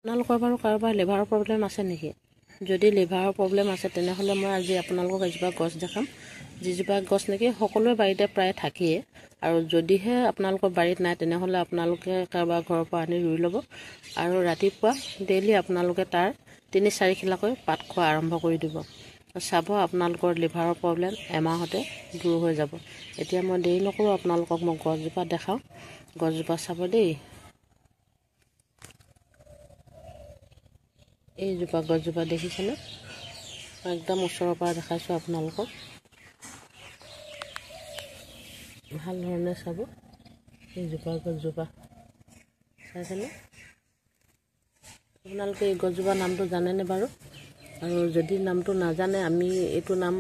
আপোনালোকৰ বাৰু কাৰোবাৰ লিভাৰৰ প্ৰব্লেম আছে নেকি? যদি লিভাৰৰ প্ৰব্লেম আছে তেনেহ'লে মই আজি আপোনালোকক এজোপা গছ দেখাম, যিজোপা গছ নেকি সকলোৰে বাৰীতে প্ৰায় থাকেই। আৰু যদিহে আপোনালোকৰ বাৰীত নাই তেনেহ'লে আপোনালোকে কাৰোবাৰ ঘৰৰ পৰা আনি ৰুই ল'ব আৰু ৰাতিপুৱা ডেইলি আপোনালোকে তাৰ ৩-৪ খিলাকৈ পাত খোৱা আৰম্ভ কৰি দিব। চাব আপোনালোকৰ লিভাৰৰ প্ৰব্লেম এমাহতে দূৰ হৈ যাব। এতিয়া মই দেৰি নকৰোঁ, আপোনালোকক মই গছজোপা দেখাওঁ। গছজোপা চাব দেই। এইজোপা গছজোপা দেখিছেনে? একদম ওচৰৰ পৰা দেখাইছোঁ আপোনালোকক, ভাল ধৰণে চাব। এইজোপা গছজোপা চাইছেনে? আপোনালোকে এই গছজোপা নামটো জানেনে বাৰু? আৰু যদি নামটো নাজানে, এইটো নাম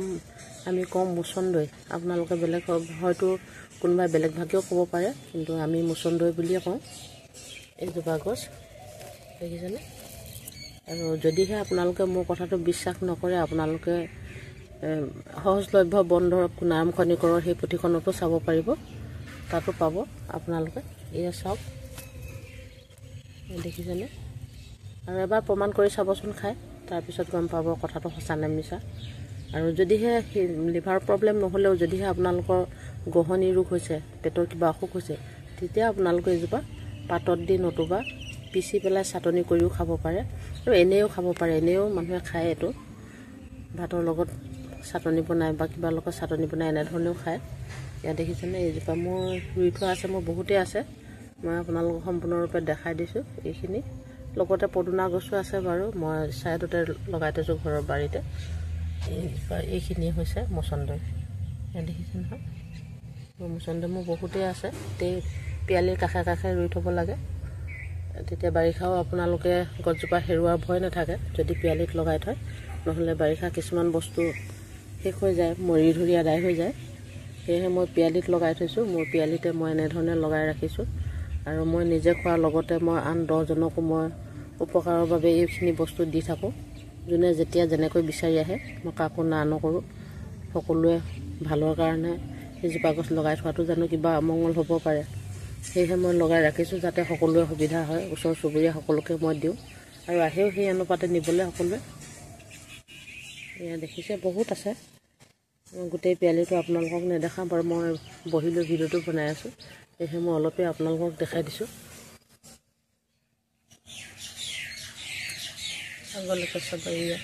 আমি কওঁ মুচন্দৈ। আপোনালোকে বেলেগ হয়তো কোনোবাই বেলেগ ভাগেও ক'ব পাৰে, কিন্তু আমি মুচন্দৈ বুলিয়ে কওঁ। এইজোপা গছ দেখিছেনে? আৰু যদিহে আপোনালোকে মোৰ কথাটো বিশ্বাস নকৰে, আপোনালোকে সহজলভ্য বন্ধৰ নাম খনিকৰৰ সেই পুথিখনতো চাব পাৰিব, তাতো পাব আপোনালোকে। এয়া চাওক, দেখিছেনে? আৰু এবাৰ প্ৰমাণ কৰি চাবচোন খাই, তাৰপিছত গম পাব কথাটো সঁচা নে মিছা। আৰু যদিহে লিভাৰ প্ৰব্লেম নহ'লেও যদিহে আপোনালোকৰ গহনি ৰোগ হৈছে, পেটৰ কিবা অসুখ হৈছে, তেতিয়া আপোনালোকে এজোপা পাতত দি নতুবা পিচি পেলাই চাটনি কৰিও খাব পাৰে আৰু এনেও খাব পাৰে। এনেও মানুহে খায়, এইটো ভাতৰ লগত চাটনি বনাই বা কিবা লগত চাটনি বনাই এনেধৰণেও খায়। ইয়াত দেখিছেনে? এইজোপা মোৰ ৰুই থোৱা আছে, মোৰ বহুতেই আছে। মই আপোনালোকক সম্পূৰ্ণৰূপে দেখাই দিছোঁ। এইখিনি লগতে পদুনা গছো আছে বাৰু, মই ছাইডতে লগাই থৈছোঁ ঘৰৰ বাৰীতে। এইখিনি হৈছে মচন্দৈ। ইয়াত দেখিছে নহয়, মচন্দৈ মোৰ বহুতেই আছে। পিয়ালিৰ কাষে কাষে ৰুই থ'ব লাগে, তেতিয়া বাৰিষাও আপোনালোকে গছজোপা হেৰুৱাৰ ভয় নাথাকে যদি পিয়ালিত লগাই থয়। নহ'লে বাৰিষা কিছুমান বস্তু শেষ হৈ যায়, মৰি ধৰি আদায় হৈ যায়। সেয়েহে মই পিয়ালিত লগাই থৈছোঁ। মোৰ পিয়ালিতে মই এনেধৰণে লগাই ৰাখিছোঁ আৰু মই নিজে খোৱাৰ লগতে মই আন 10জনকো মই উপকাৰৰ বাবে এইখিনি বস্তু দি থাকোঁ। যোনে যেতিয়া যেনেকৈ বিচাৰি আহে, মই কাকো না নকৰোঁ। সকলোৱে ভালৰ কাৰণে এজোপা গছ লগাই থোৱাটো জানো কিবা অমংগল হ'ব পাৰে, সেয়েহে মই লগাই ৰাখিছোঁ যাতে সকলোৰে সুবিধা হয়। ওচৰ চুবুৰীয়া সকলোকে মই দিওঁ আৰু আহেও সেই অনুপাতে নিবলৈ সকলোৱে। এয়া দেখিছে, বহুত আছে। মই গোটেই পিয়ালিটো আপোনালোকক নেদেখাওঁ বাৰু, মই বহিলৈ ভিডিঅ'টো বনাই আছোঁ, সেয়েহে মই অলপেই আপোনালোকক দেখাই দিছোঁ। আগলৈকে চাব, এয়া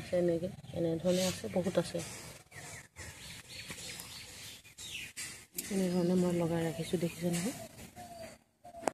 আছে এনেকৈ, এনেধৰণে আছে, বহুত আছে। এনেধৰণে মই লগাই ৰাখিছোঁ, দেখিছে নহয়?